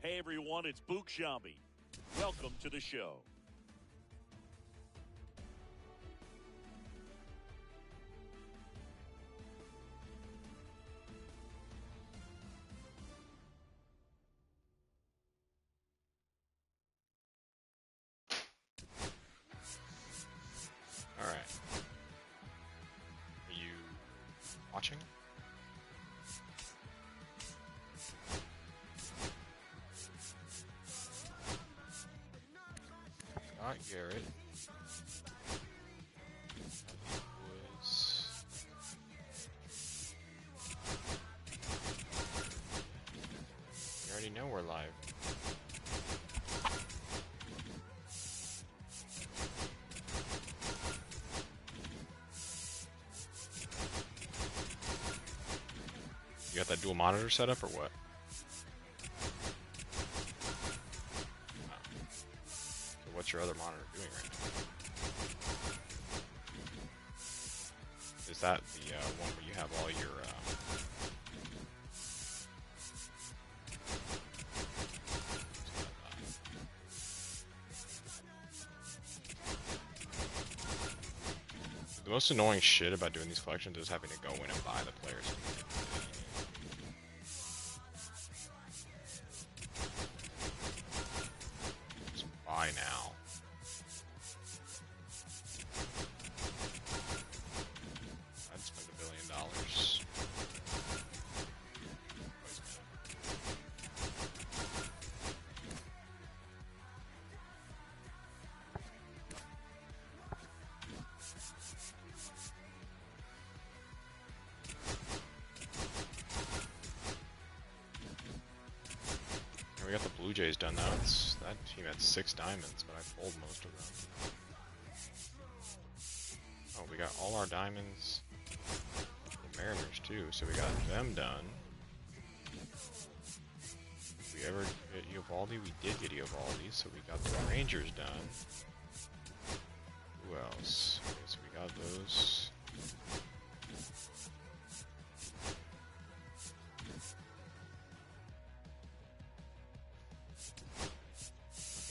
Hey everyone, it's Book Shambi. Welcome to the show. Alright. Are you watching? Not Garrett. Was... You already know we're live. You got that dual monitor set up or what? So what's your other monitor doing right now? Is that the one where you have all your the most annoying shit about doing these collections is having to go in and buy the players. Just buy now. I'd spend $1 billion. We got the Blue Jays done now. That team had 6 diamonds, but I pulled most of them. Oh, we got all our diamonds. The Mariners too, so we got them done. Did we ever get Eovaldi? We did get Eovaldi, so we got the Rangers done. Who else? Okay, so we got those.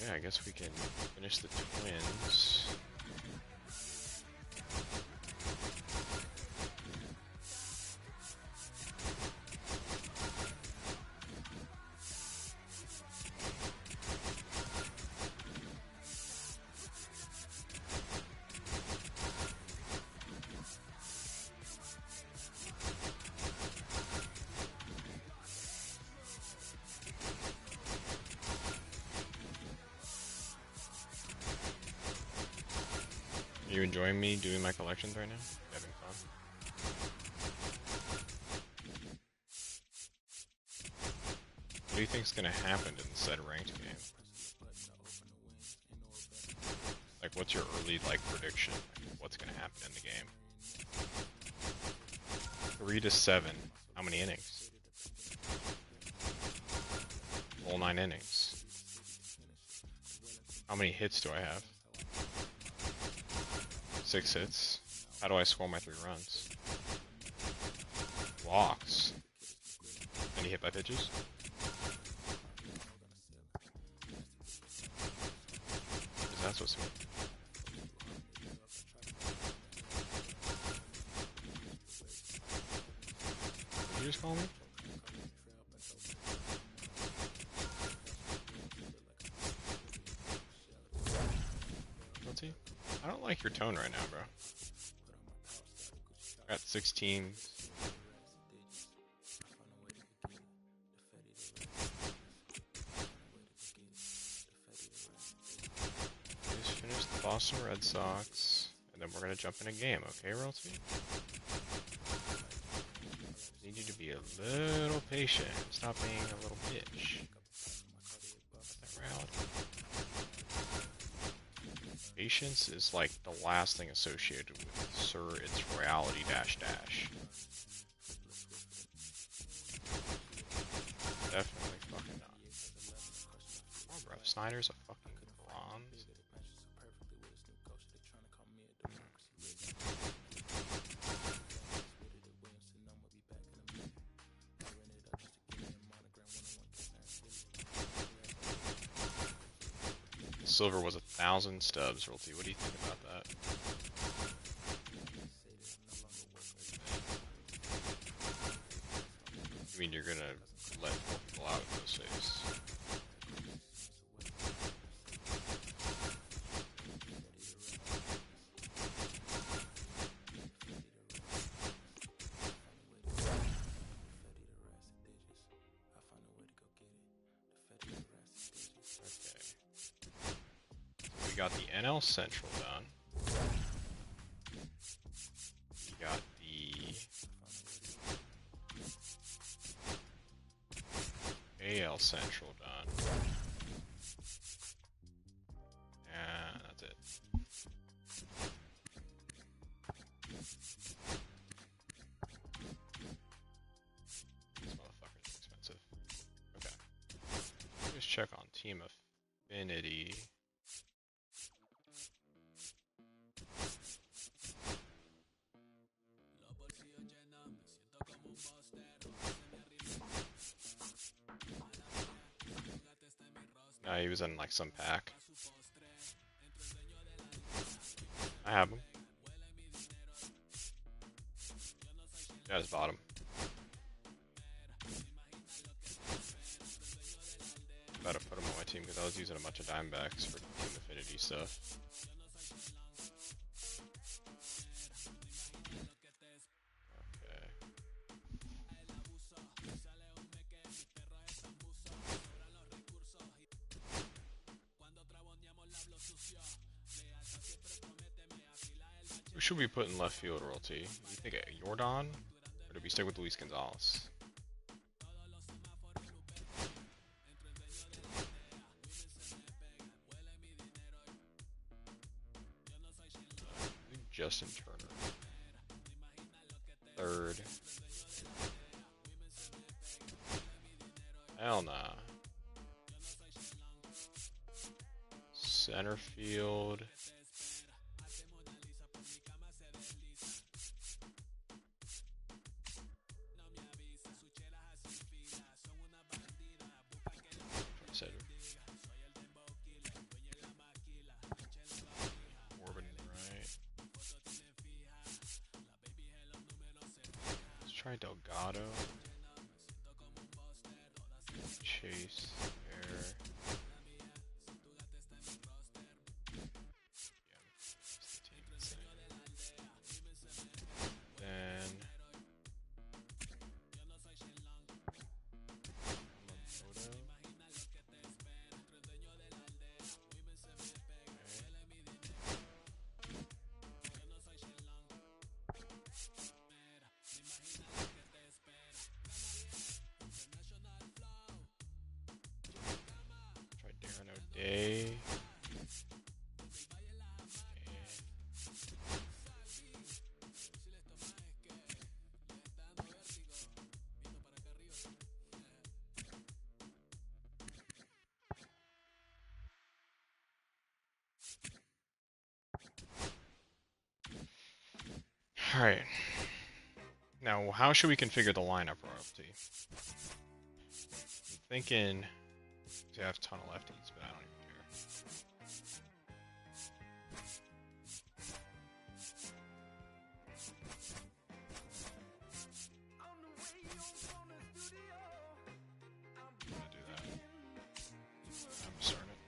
Yeah, I guess we can finish the Twins. Are you enjoying me doing my collections right now? Having fun? What do you think's gonna happen in said ranked game? Like, what's your early, prediction? What's gonna happen in the game? 3 to 7. How many innings? Full 9 innings. How many hits do I have? 6 hits. How do I score my 3 runs? Walks. Any hit by pitches? What is that supposed to mean? Did you just call me? What's he? I don't like your tone right now, bro. I got 16. Just finish the Boston Red Sox, and then we're gonna jump in a game, okay, Royalty? Need you to be a little patient. Stop being a little bitch. That reality. Patience is like the last thing associated with Sir, it's reality dash dash. Definitely fucking not. Come on, bro. Snyder's a fucking bronze. silver was 1,000 stubs. Royalty, what do you think about that? You mean you're gonna let more people out in those days? We got the NL Central done. We got the AL Central done. And that's it. This motherfucker's expensive. Okay. Let's check on Team Affinity. No, he was in like some pack. I have him. Yeah, his bottom. About to put him on my team because I was using a bunch of Diamondbacks for Team Affinity stuff. Who should we put in left field, Royalty? Do you think Jordan? Or do we stick with Luis Gonzalez? Justin Turner. Third. Hell nah. Center field. Corbin right. Let's try Delgado. Chase. Air. Then try Darren O'Day. Alright. Now, how should we configure the lineup, Royalty? I'm thinking... I have a ton of lefties, but I don't even care. I'm gonna do that. I'm starting it.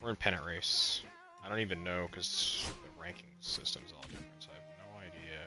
We're in pennant race. I don't even know because the ranking system's all different, so I have no idea.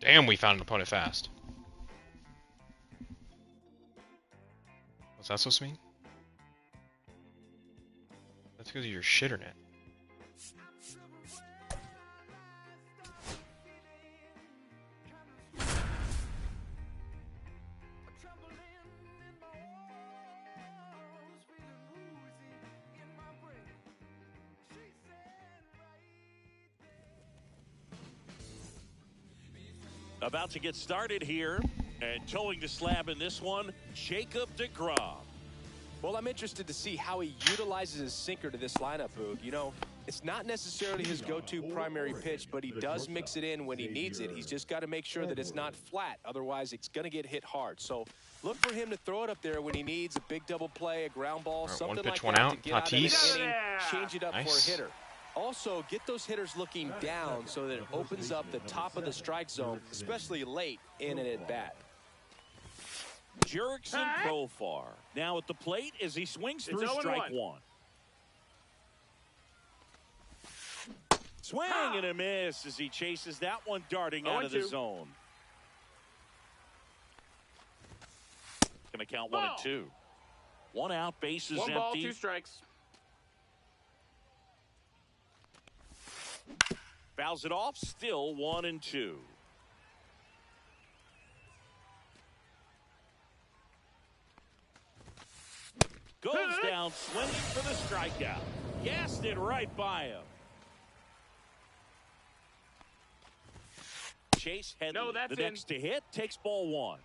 Damn, we found an opponent fast. What's that supposed to mean? That's because of your shitternet. About to get started here, and towing the slab in this one, Jacob deGrom. Well, I'm interested to see how he utilizes his sinker to this lineup, Boog. You know, it's not necessarily his go-to primary pitch, but he does mix it in when he needs it. He's just got to make sure that it's not flat. Otherwise, it's going to get hit hard. So look for him to throw it up there when he needs a big double play, a ground ball, Right, something one like pitch, one that out. to get out of the Tatis. inning, change it up Nice. for a hitter. Also, get those hitters looking down so that it opens up the top of the strike zone, especially late in an at-bat. Jurickson Profar now at the plate as he swings through strike one. Swing and a miss as he chases that one darting out of the zone. Going to count 1-2. 1 out, bases empty. 1 ball, 2 strikes. Fouls it off, still 1-2. Goes down swinging for the strikeout. Gassed it right by him. Chase Headley, the next to hit, takes ball 1.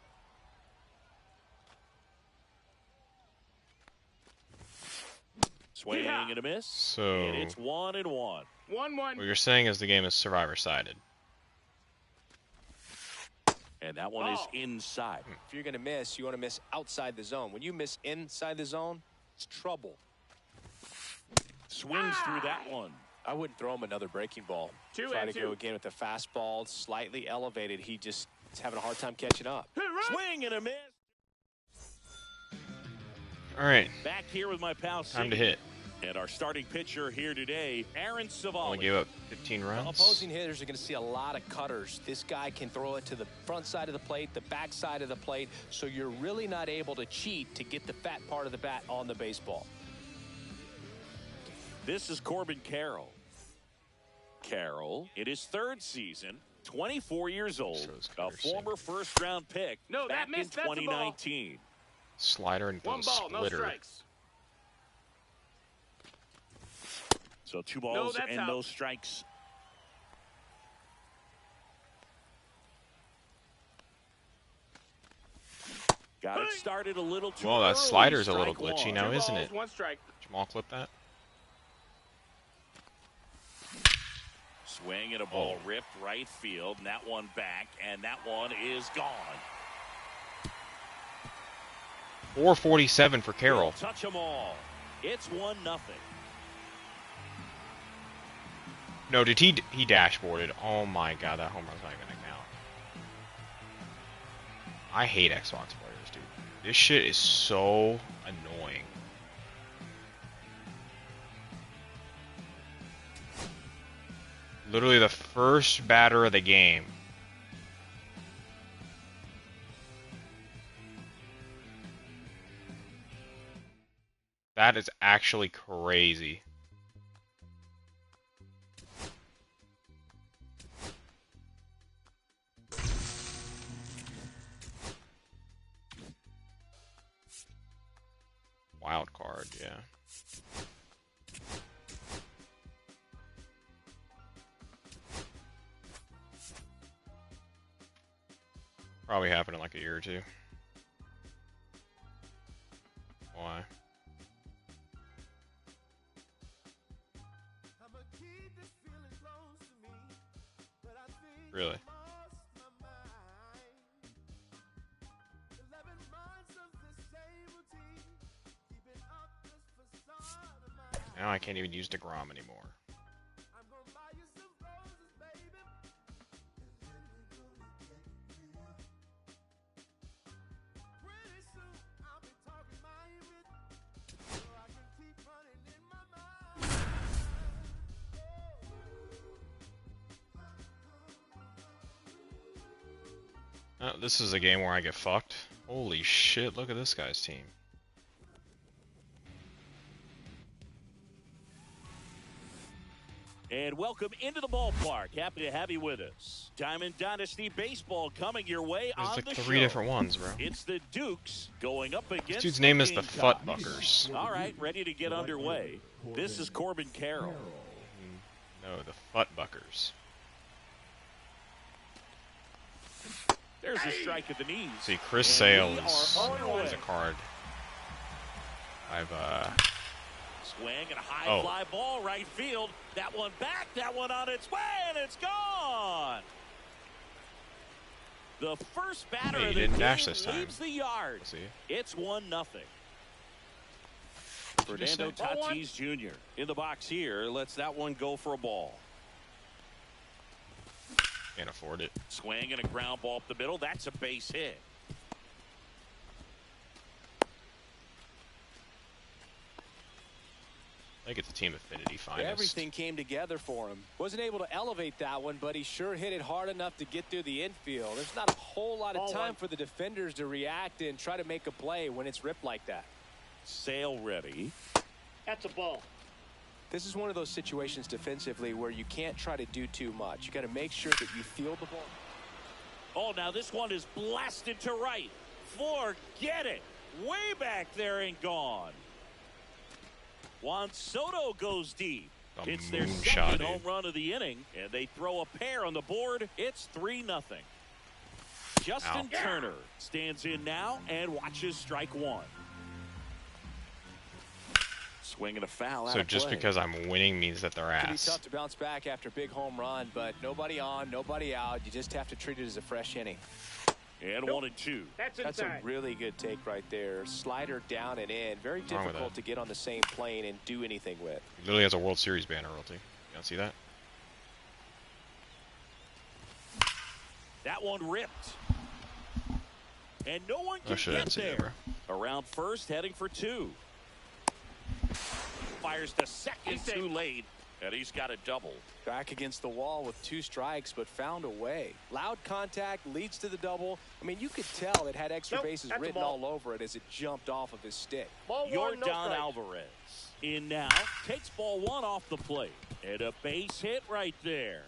Swing and a miss. So And it's 1-1. 1-1. what you're saying is the game is survivor-sided. And that one is inside. If you're going to miss, you want to miss outside the zone. When you miss inside the zone, it's trouble. Swings through that one. I wouldn't throw him another breaking ball. 2 Try and to 2. go again with the fastball, slightly elevated. He just is having a hard time catching up. Swing and a miss. All right, Back here with my pal time to Siggy. hit. And our starting pitcher here today, Aaron Only Savali. gave up 15 runs. Opposing hitters are going to see a lot of cutters. This guy can throw it to the front side of the plate, the back side of the plate, so you're really not able to cheat to get the fat part of the bat on the baseball. This is Corbin Carroll. Carroll, in his 3rd season, 24 years old, So is a Carter former first-round pick No, back that missed. in That's a ball. 2019. Slider and 1 ball, no splitter. strikes. So 2 balls that's and out. no strikes. Got it started a little too Well, that early. slider's a little Strike glitchy one. now, 2 isn't balls, it? 1 strike. Jamal clip that. Swing and a ball ripped right field, and that one back, and that one is gone. 447 for Carroll. He'll touch them all. It's 1-0. No, did he dashboarded? Oh my god, that home run's not even gonna count. I hate Xbox players, dude. This shit is so annoying. Literally the first batter of the game. That is actually crazy. Wild card, yeah. Probably happen in like a year or 2. Why? Really? Now I can't even use DeGrom anymore. This is a game where I get fucked. Holy shit, look at this guy's team. And welcome into the ballpark. Happy to have you with us. Diamond Dynasty Baseball coming your way There's on like the three show. different ones, bro. It's the Dukes going up against This dude's the name is the Gamecocks. Futtbuckers. All right, ready to get underway. This is Corbin Carroll. No, the Futtbuckers. There's a strike at the knees. See, Chris And we Sales are underway. is a card. I've Swing and a high Oh. fly ball right field. That one back, that one on its way, and it's gone. The first batter Hey, he of the didn't game dash this time. leaves the yard. see. It's 1-0. Did you Fernando say? Tatis Jr. in the box here. Lets that one go for a ball. Can't afford it. Swing and a ground ball up the middle. That's a base hit. I think it's a Team Affinity finest. Everything came together for him. Wasn't able to elevate that one, but he sure hit it hard enough to get through the infield. There's not a whole lot of time for the defenders to react and try to make a play when it's ripped like that. Sale ready. That's a ball. This is one of those situations defensively where you can't try to do too much. You got to make sure that you field the ball. Oh, now this one is blasted to right. Forget it. Way back there and gone. Juan Soto goes deep. A It's their moonshot, second dude. home run of the inning, and they throw a pair on the board. It's 3-0. Justin Ow. Turner stands in now and watches strike one. Swing and a foul out So of just play. because I'm winning means that they're It can be ass. tough to bounce back after a big home run, but nobody on, nobody out. You just have to treat it as a fresh inning. And 1-2. That's That's a inside. really good take right there. Slider down and in. Very What's wrong with difficult that? to get on the same plane and do anything with. He literally has a World Series banner royalty. You don't see that? That one ripped. And no one Oh can shit, I get didn't see there. that, bro. Around first, heading for two. Fires to second, He's too safe. late. And he's got a double. Back against the wall with 2 strikes, but found a way. Loud contact leads to the double. I mean, you could tell it had extra Nope, bases that's a written ball. all over it as it jumped off of his stick. Ball one, Jordan no strikes. Alvarez in now. Takes ball one off the plate. And a base hit right there.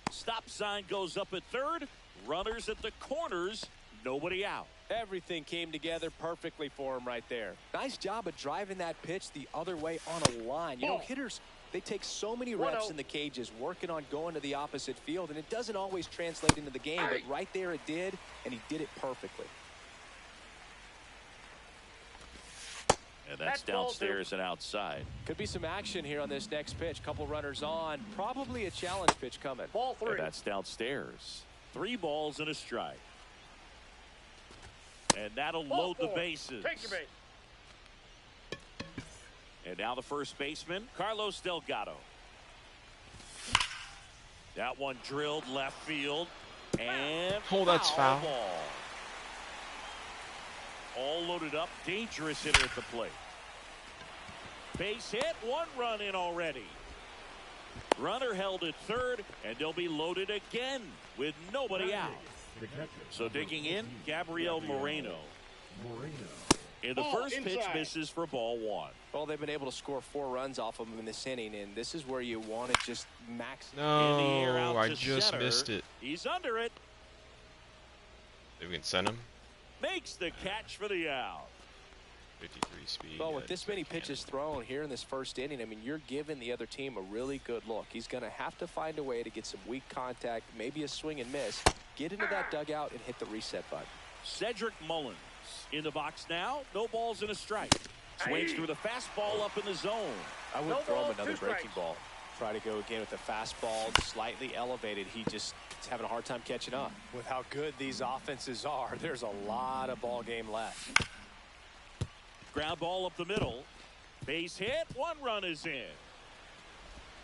Stop sign goes up at third. Runners at the corners. Nobody out. Everything came together perfectly for him right there. Nice job of driving that pitch the other way on a line. You know, Ball. hitters, they take so many reps 1-0. in the cages working on going to the opposite field, and it doesn't always translate into the game, but right there it did, and he did it perfectly. And that's That's ball downstairs and outside. Could be some action here on this next pitch. Couple runners on. Probably a challenge pitch coming. Ball And 3. that's downstairs. 3 balls and a strike. And that'll Ball load the 4. bases. Take your base. And now the first baseman, Carlos Delgado. That one drilled left field. And Oh, that's foul. ball. All loaded up. Dangerous hitter at the plate. Base hit. 1 run in already. Runner held at third, and they'll be loaded again with nobody out. So digging in, Gabriel Moreno. And the Ball first pitch inside. misses for ball 1. Well, they've been able to score 4 runs off of him in this inning, and this is where you want to just max. In the air out No, I to just center. missed it. He's under it. Maybe we can send him. Makes the catch for the out. 53 speed. Well, yeah, with this just many can't. pitches thrown here in this first inning, I mean, you're giving the other team a really good look. He's going to have to find a way to get some weak contact, maybe a swing and miss, get into that dugout and hit the reset button. Cedric Mullins in the box now. No balls and a strike. Swings through the fastball up in the zone. I would No throw him balls, another 2 breaking strikes. ball. Try to go again with the fastball, slightly elevated. He just is having a hard time catching up. With how good these offenses are, there's a lot of ball game left. Ground ball up the middle. Base hit. 1 run is in.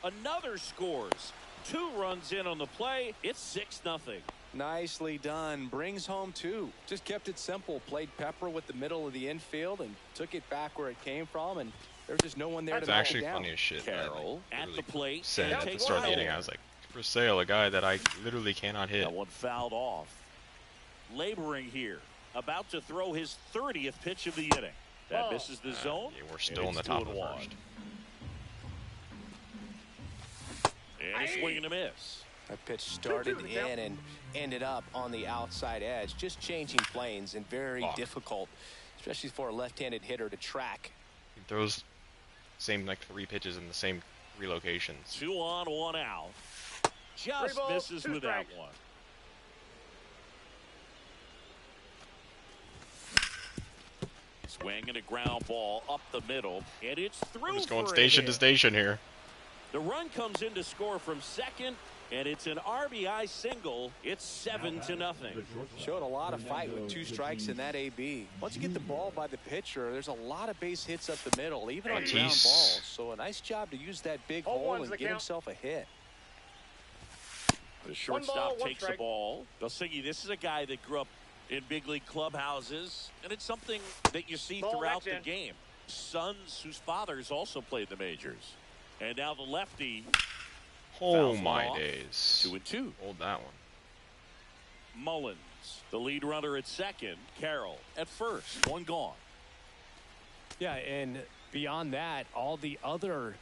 Another scores. 2 runs in on the play. It's 6-0. Nicely done. Brings home 2. Just kept it simple. Played pepper with the middle of the infield and took it back where it came from. And there's just no one there That's to It's knock actually it down. funny as shit. that I, Carroll like, at really the plate. said and at the takes start of the one inning, out. I was like, For Sale, a guy that I literally cannot hit. That one fouled off. Laboring here. About to throw his 30th pitch of the inning. That misses the zone. Yeah, we're still in the top of the first. And a swing and a miss. That pitch started in and ended up on the outside edge. Just changing planes and very difficult, especially for a left-handed hitter to track. He throws same like 3 pitches in the same 3 locations. 2 on, 1 out. Just misses with that one. Swing and a ground ball up the middle, and it's through. Just going station to station here. The run comes in to score from second, and it's an RBI single. It's 7-0. Showed a lot of fight with 2 strikes in that AB. Once you get the ball by the pitcher, there's a lot of base hits up the middle, even on ground balls. So a nice job to use that big hole and get himself a hit. The shortstop takes the ball. Belsingi, this is a guy that grew up in big league clubhouses, and it's something that you see throughout the game. Sons whose fathers also played the majors. And now the lefty. Oh my days. 2-2. Hold that one. Mullins, the lead runner at second. Carroll at first. 1 gone. Yeah, and beyond that, all the other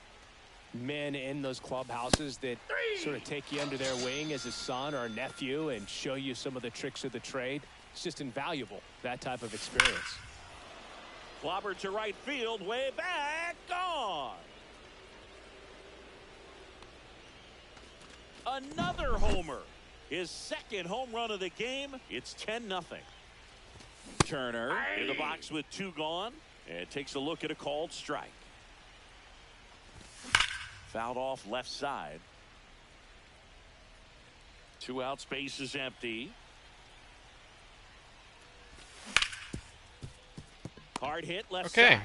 men in those clubhouses that sort of take you under their wing as a son or a nephew and show you some of the tricks of the trade. It's just invaluable, that type of experience. Clobber to right field, way back, gone. Another homer. His second home run of the game. It's 10-0. Turner in the box with 2 gone and takes a look at a called strike. Fouled off left side. 2 out, space is empty. Hard hit left side. Okay,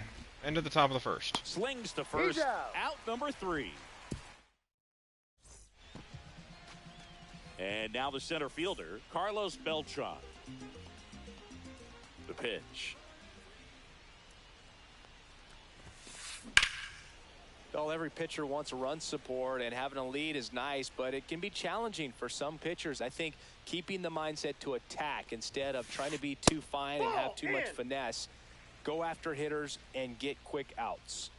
end of the top of the first. Slings to first. Out number 3. And now the center fielder, Carlos Beltran. The pitch. Well, every pitcher wants a run support, and having a lead is nice, but it can be challenging for some pitchers. I think keeping the mindset to attack instead of trying to be too fine and have too much finesse. Go after hitters and get quick outs.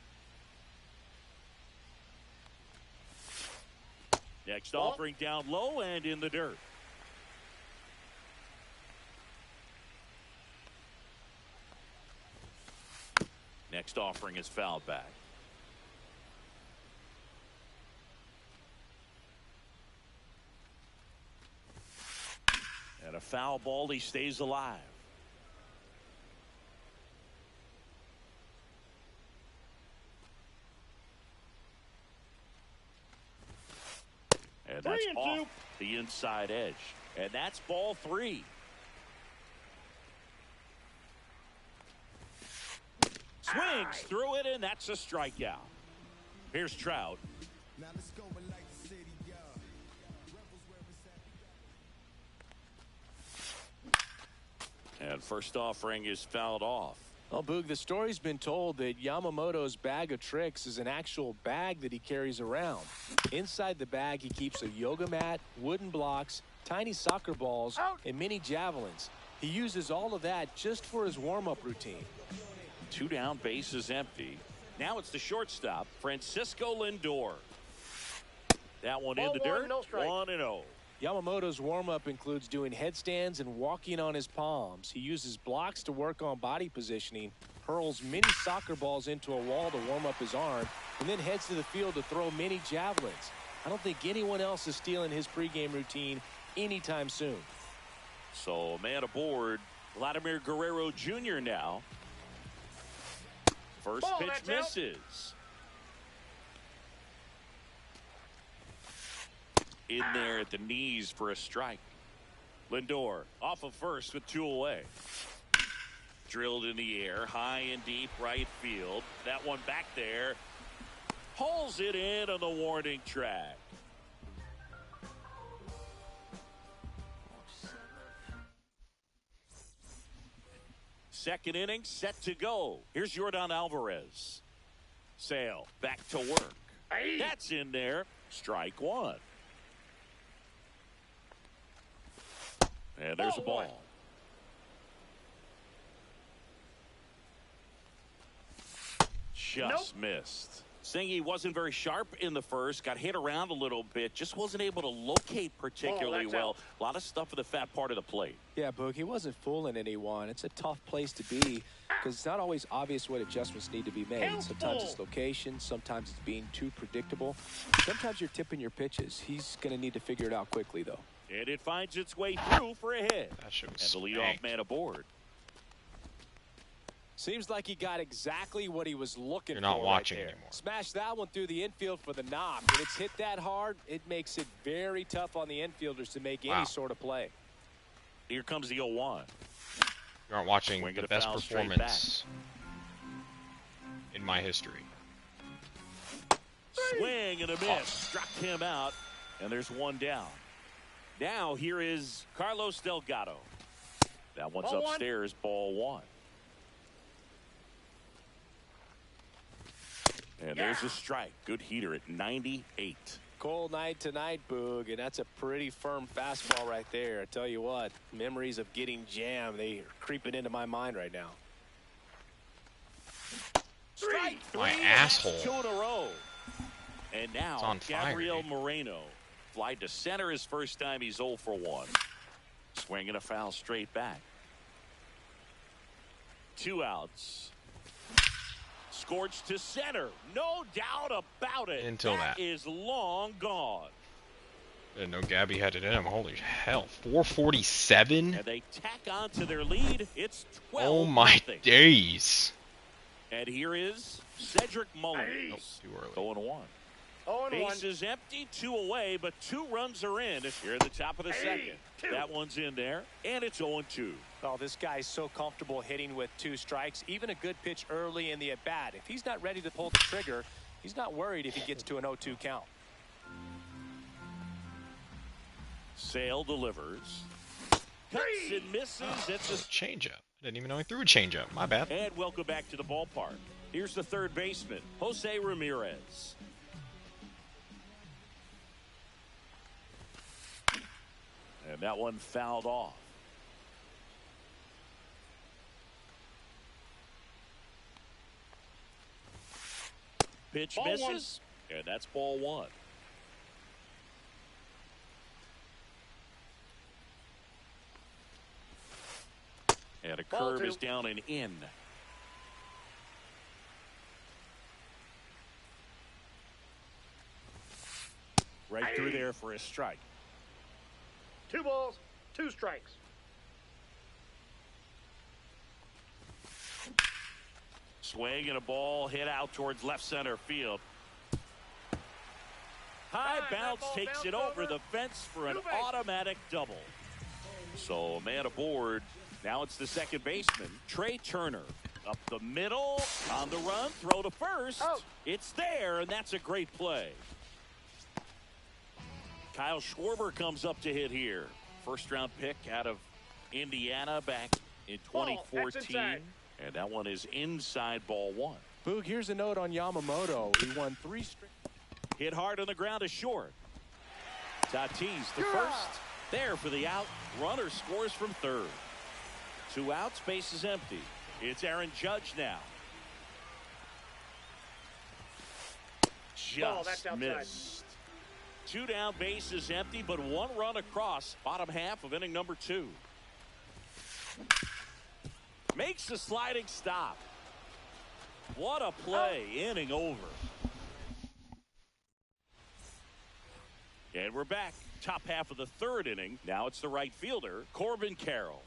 Next offering down low and in the dirt. Next offering is fouled back. And a foul ball, he stays alive. And that's off the inside edge. And that's ball 3. Swings through it, and that's a strikeout. Here's Trout. Now let's go like the city, and first offering is fouled off. Well, Boog, the story's been told that Yamamoto's bag of tricks is an actual bag that he carries around. Inside the bag, he keeps a yoga mat, wooden blocks, tiny soccer balls, and mini javelins. He uses all of that just for his warm-up routine. 2 down, base is empty. Now it's the shortstop, Francisco Lindor. That one in the dirt, 1-0. Yamamoto's warm-up includes doing headstands and walking on his palms. He uses blocks to work on body positioning, hurls mini soccer balls into a wall to warm up his arm, and then heads to the field to throw mini javelins. I don't think anyone else is stealing his pregame routine anytime soon. So, man aboard, Vladimir Guerrero Jr. now. First pitch misses. In there at the knees for a strike. Lindor off of first with 2 away. Drilled in the air, high and deep right field. That one back there. Hauls it in on the warning track. Second inning set to go. Here's Yordan Alvarez. Sale back to work. That's in there. Strike 1. And there's a ball. Just missed. Singy wasn't very sharp in the first, got hit around a little bit, just wasn't able to locate particularly well. A lot of stuff for the fat part of the plate. Yeah, Boog, he wasn't fooling anyone. It's a tough place to be because it's not always obvious what adjustments need to be made. Sometimes it's location, sometimes it's being too predictable. Sometimes you're tipping your pitches. He's going to need to figure it out quickly, though. And it finds its way through for a hit. That shit was And the leadoff man aboard. Seems like he got exactly what he was looking for. You're not watching right there. anymore. Smash that one through the infield for the knock. When it's hit that hard, it makes it very tough on the infielders to make any sort of play. Here comes the 0-1. You aren't watching Swing the and a best foul straight performance in my history. Swing and a miss. Struck him out. And there's one down. Now here is Carlos Delgado. That one's Ball upstairs. Ball one. And there's a strike. Good heater at 98. Cold night tonight, Boog, and that's a pretty firm fastball right there. I tell you what, memories of getting jammed, they are creeping into my mind right now. Strike three. My and asshole. that's 2 in a row. And It's now on fire, Gabriel dude. Moreno flied to center his first time. He's 0 for 1. Swing and a foul straight back. 2 outs. Scorched to center. No doubt about it. Until that. is long gone. Didn't know Gabby had it in him. Holy hell. 447? And they tack on to their lead. It's 12. Oh my days. And here is Cedric Mullins. Too early. 0-1. 0-1. Base is empty, 2 away, but 2 runs are in. Here at the top of the second. That one's in there, and it's 0-2. Oh, this guy's so comfortable hitting with 2 strikes. Even a good pitch early in the at-bat. If he's not ready to pull the trigger, he's not worried if he gets to an 0-2 count. Sale delivers. Cuts and misses. It's a Changeup. I didn't even know he threw a changeup. My bad. And welcome back to the ballpark. Here's the third baseman, Jose Ramirez. And that one fouled off. Pitch Ball misses, and that's ball 1. And a Ball curve 2. is down and in. Right through there for a strike. 2 balls, 2 strikes. Swing and a ball hit out towards left center field. High bounce that ball takes bounced it over over. the fence for an Two base. automatic double. So a man aboard. Now it's the second baseman, Trey Turner. Up the middle, on the run, throw to first. Oh. It's there, and that's a great play. Kyle Schwarber comes up to hit here. First round pick out of Indiana back in Ball, that's 2014. inside. And that one is inside ball 1. Boog, here's a note on Yamamoto. He won 3 straight. Hit hard on the ground is short. Tatis the first. There for the out. Runner scores from third. 2 outs, base is empty. It's Aaron Judge now. Ball, that's Just outside. missed. 2 down, base is empty, but 1 run across. Bottom half of inning number 2. Makes the sliding stop. What a play. Inning over. And we're back. Top half of the 3rd inning. Now it's the right fielder, Corbin Carroll.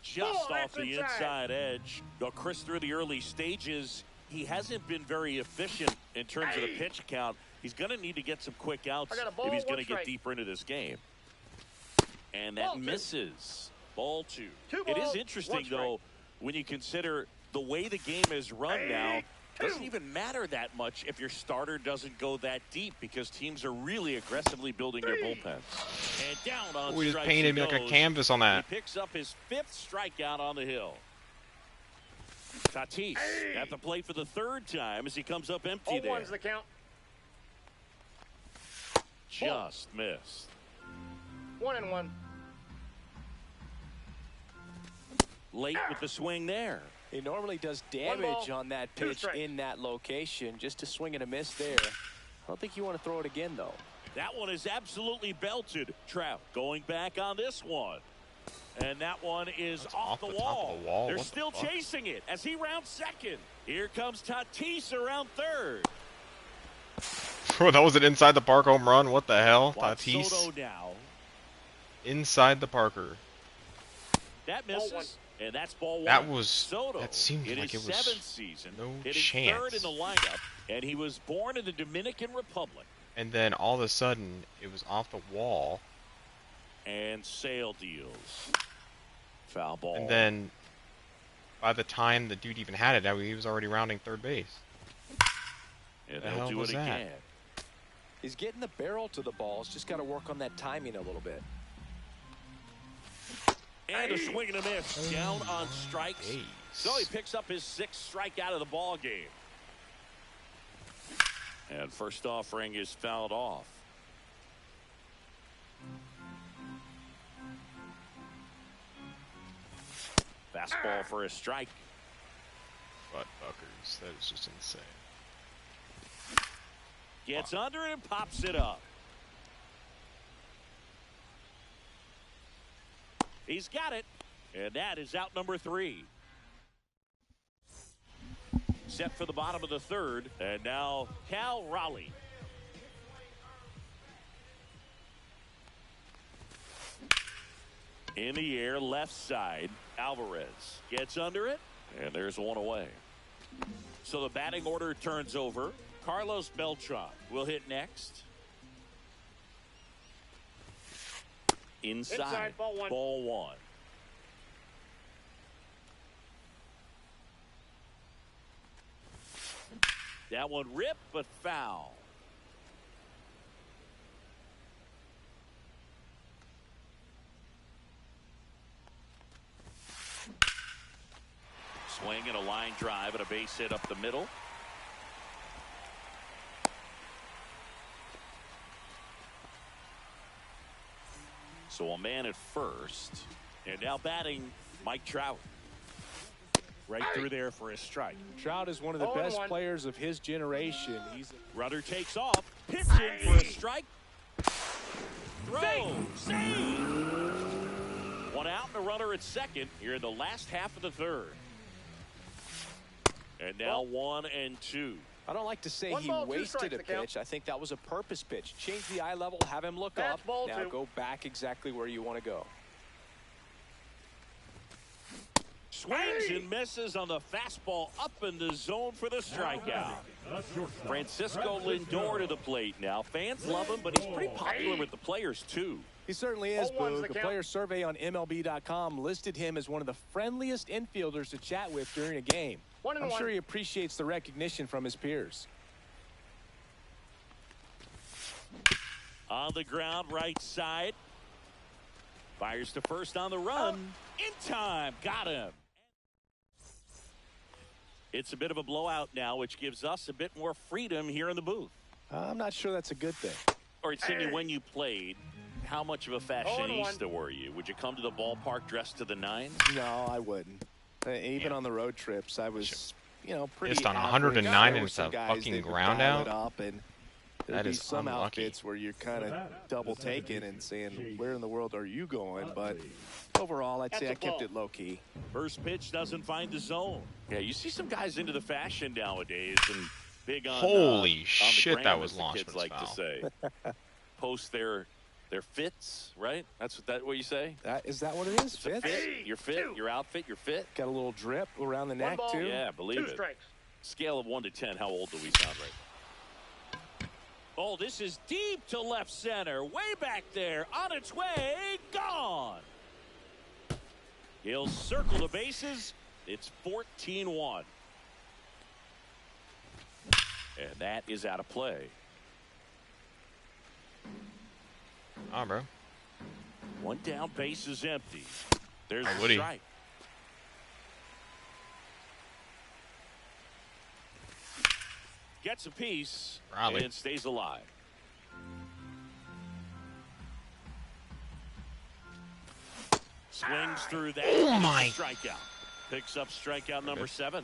Just off that's the inside edge. Now, Chris, through the early stages, he hasn't been very efficient in terms of the pitch count. He's going to need to get some quick outs I got a ball, if he's going 1 to get strike. deeper into this game. And Ball that 2. misses. Ball 2. 2 It is balls, interesting, 1 strike. though, when you consider the way the game is run now. Doesn't even matter that much if your starter doesn't go that deep because teams are really aggressively building their bullpens. And down on We just strikes painted he me like a goes. canvas on that. He picks up his 5th strikeout on the hill. Tatis at the plate for the 3rd time as he comes up empty there. 0-1's the count. Just missed. 1-1. late with the swing there. He normally does One damage ball, on that two pitch strikes. in that location. Just to swing and a miss there. I don't think you want to throw it again, though. That one is absolutely belted. Trout going back on this one. And that one is That's off the top wall. of the wall. They're What the still fuck? chasing it as he rounds second. Here comes Tatis around third. Bro, that was an inside the park home run. What the hell? Juan Tatis Soto now. inside the Parker. That Ball one. misses. And that's ball one. That was. Soto. That seemed in like his it was seventh season, no hitting chance. third in the lineup, and he was born in the Dominican Republic. And then all of a sudden, it was off the wall. And Sale deals. Foul ball. And then, by the time the dude even had it, he was already rounding third base. and the they'll hell do was it that? again. He's getting the barrel to the ball. He's just got to work on that timing a little bit. And a swing and a miss. Down on strikes. Jeez. So he picks up his sixth strikeout of the ball game. And first offering is fouled off. Fastball for a strike. Butt fuckers. That is just insane. Gets under it and pops it up. He's got it. And that is out number 3. Set for the bottom of the third. And now Cal Raleigh. In the air, left side. Alvarez gets under it. And there's one away. So the batting order turns over. Carlos Beltran will hit next. Inside. ball one. Ball one. That one ripped, but foul. Swing and a line drive and a base hit up the middle. So a man at first. And now batting Mike Trout. Right through there for a strike. Trout is one of the 0-1. best players of his generation. He's Rudder takes off. Pitching for a strike. Throw. Save. One out and a runner at second here in the last half of the third. And now 1 and 2. I don't like to say One he ball, two wasted strikes a to count. pitch. I think that was a purpose pitch. Change the eye level, have him look That's up. ball Now two. go back exactly where you want to go. Swings and misses on the fastball up in the zone for the strikeout. Francisco Lindor to the plate now. Fans love him, but he's pretty popular with the players, too. He certainly is, 0-1's Boog. the The count. player survey on MLB.com listed him as one of the friendliest infielders to chat with during a game. 1-1. I'm sure he appreciates the recognition from his peers. On the ground, right side. Fires to first on the run. In time. Got him. It's a bit of a blowout now, which gives us a bit more freedom here in the booth. I'm not sure that's a good thing. Or Cindy, when you played, how much of a fashionista were you? Would you come to the ballpark dressed to the nines? No, I wouldn't. Even on the road trips, I was, pretty Missed on average. 109 There and were some it's a guys fucking that would ground dial out? it up, and there'd That be is some unlucky. outfits where you're kind of double taking and saying, where in the world are you going? But overall, I'd say That's I a kept ball. it low key. First pitch doesn't find the zone. Yeah, you see some guys into the fashion nowadays and big on Holy on the shit, gram, that was as the kids Launchman's like foul. to say. Post their fits, right? That's what you say? Is that what it is? It's a Fits? fit, your fit, your outfit, your fit. Got a little drip around the neck, ball. too. Yeah, believe Two it. strikes. Scale of 1 to 10, how old do we sound right? Oh, this is deep to left center. Way back there. On its way. Gone. He'll circle the bases. It's 14-1. And that is out of play. Bro. One down, base is empty. There's Oh, the Woody. strike. Gets a piece Raleigh. and stays alive. Swings through that. Oh, my Strikeout. Picks up strikeout number 7.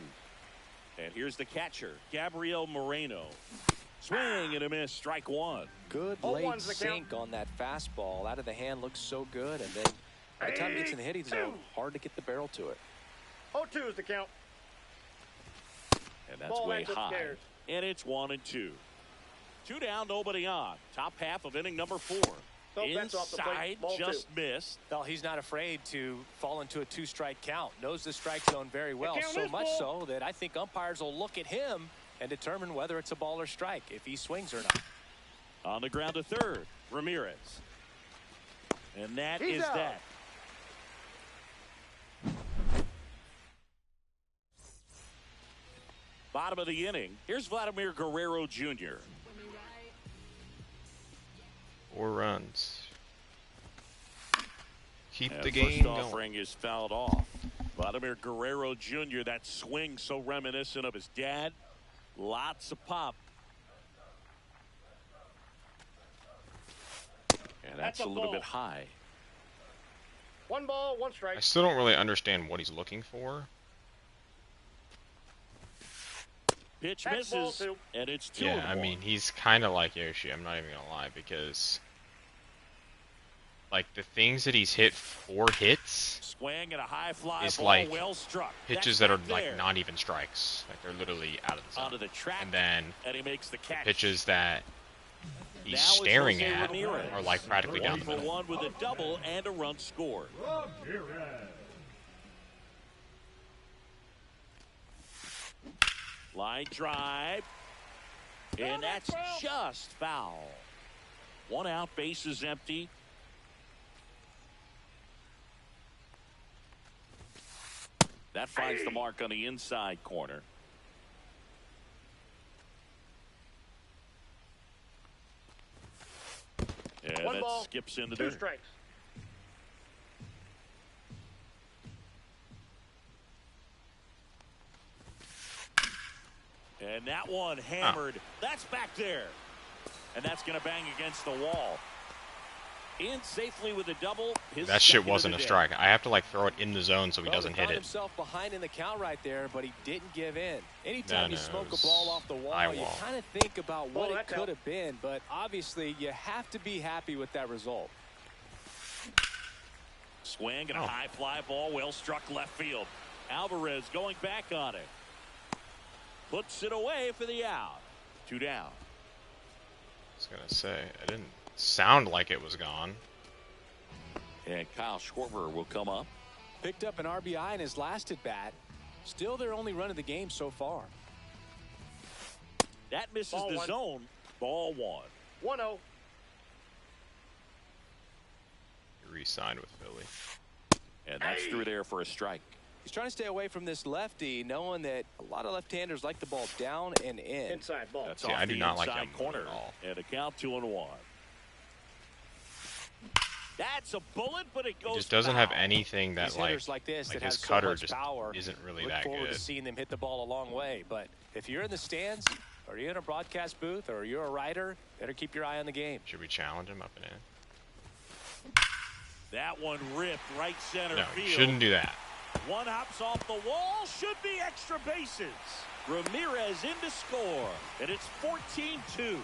And here's the catcher, Gabriel Moreno. Swing and a miss, strike 1. Good late sink on that fastball. Out of the hand, looks so good. And then by the time it gets in the hitting zone, hard to get the barrel to it. 0-2 is the count. And that's Ball way ends high. upstairs. And it's 1-2. 2 down, nobody on. Top half of inning number 4. So that's off the plate. Inside, Ball just 2. missed. Well, he's not afraid to fall into a 2-strike count. Knows the strike zone very well. count So is much ball. so that I think umpires will look at him and determine whether it's a ball or strike, if he swings or not. On the ground to third, Ramirez. And that He's is out. that. Bottom of the inning. Here's Vladimir Guerrero Jr. 4 runs. Keep And the game first going. offering is fouled off. Vladimir Guerrero Jr., that swing so reminiscent of his dad. Lots of pop. And that's That's a a little ball. bit high. 1 ball, 1 strike. I still don't really understand what he's looking for. Pitch That's ball misses, 2. and it's 2 Yeah, and I 1. mean, he's kind of like Yoshi. I'm not even gonna lie, because like the things that he's hit 4 hits, Swing and a high fly is ball, like well struck. pitches That's that are back like there. not even strikes. Like they're literally out of the zone. Onto the track, And then and he makes the catch. pitches that he's Now it's staring Jose at Ramirez. are like practically down the 1 for middle. 1 with a double and a run scored. Line drive, and that's just foul. 1 out, bases empty. That finds the mark on the inside corner. And 1 that ball, skips into 2 there. strikes. And that one hammered. That's back there. And that's going to bang against the wall. In safely with a double. His That shit second of wasn't the a day. strike. I have to like throw it in the zone so he Well, doesn't he hit found it. himself behind in the count right there, but he didn't give in. Anytime No, you no, smoke it was a ball off the wall, eye you wall. kind of think about what Oh, it that's could out. have been, but obviously you have to be happy with that result. Swing and a Oh. high fly ball, well struck left field. Alvarez going back on it. Puts it away for the out. 2 down. I was gonna say, it didn't sound like it was gone. And Kyle Schwarber will come up. Picked up an RBI in his last at bat. Still their only run of the game so far. That misses Ball the 1. zone. Ball 1. 1-0. He re-signed with Philly. And that's through there for a strike. He's trying to stay away from this lefty, knowing that a lot of left-handers like the ball down and in. Inside ball. That's See, off I do the not like inside him corner. at all. And a count 2-1. That's a bullet, but it goes He just doesn't have foul. anything that These like hitters like this that his have so cutter much just power, isn't really look that forward good. to seeing them hit the ball a long way. But if you're in the stands, or you're in a broadcast booth, or you're a writer, better keep your eye on the game. Should we challenge him up and in? That one ripped right center No, field. you shouldn't do that. One hops off the wall. Should be extra bases. Ramirez in to score. And it's 14-2.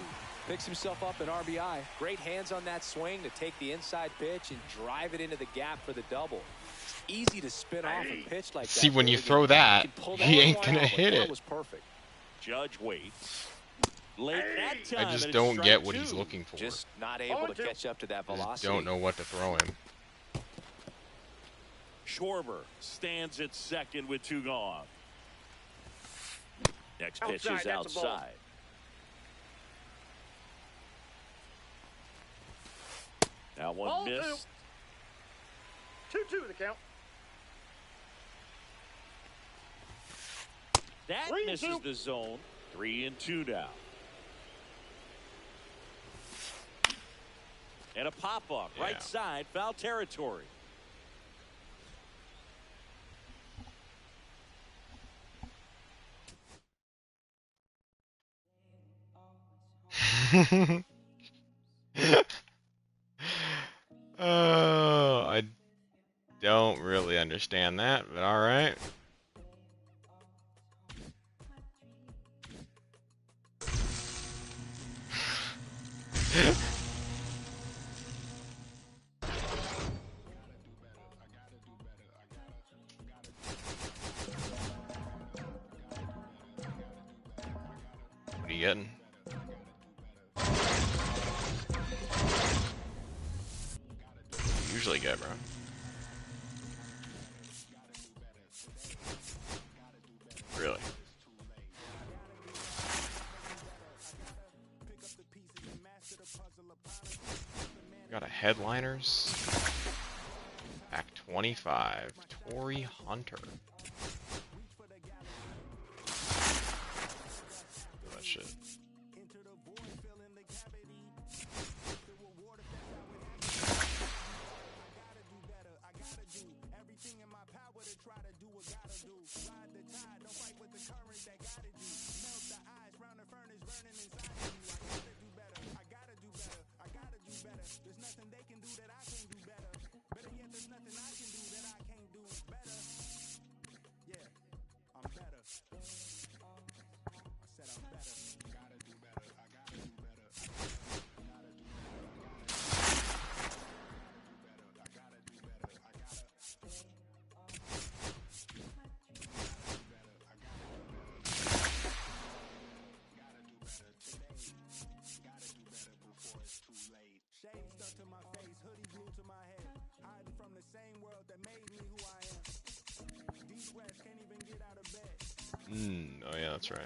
Picks himself up an RBI. Great hands on that swing to take the inside pitch and drive it into the gap for the double. It's easy to spin off a pitch like that. See, when you Boog, throw and that, you can pull he that ain't one gonna out, but hit that it. was perfect. Judge waits. Late that time. I just and it's don't strike get what 2. he's looking for. Just not able to 0-2. catch up to that I just velocity. don't know what to throw him. Schwarber stands at second with 2 gone. Next pitch Outside, is that's a ball. outside. That one Ball 2. missed. 2-2 the count. That 3-2. misses the zone. 3-2 now. And a pop-up. Yeah. Right side. Foul territory. Oh, I don't really understand that, but all right. you getting? Usually get, bro. Really? Got a headliners. Back 25. Torrey Hunter. Look at that shit. Oh yeah, that's right.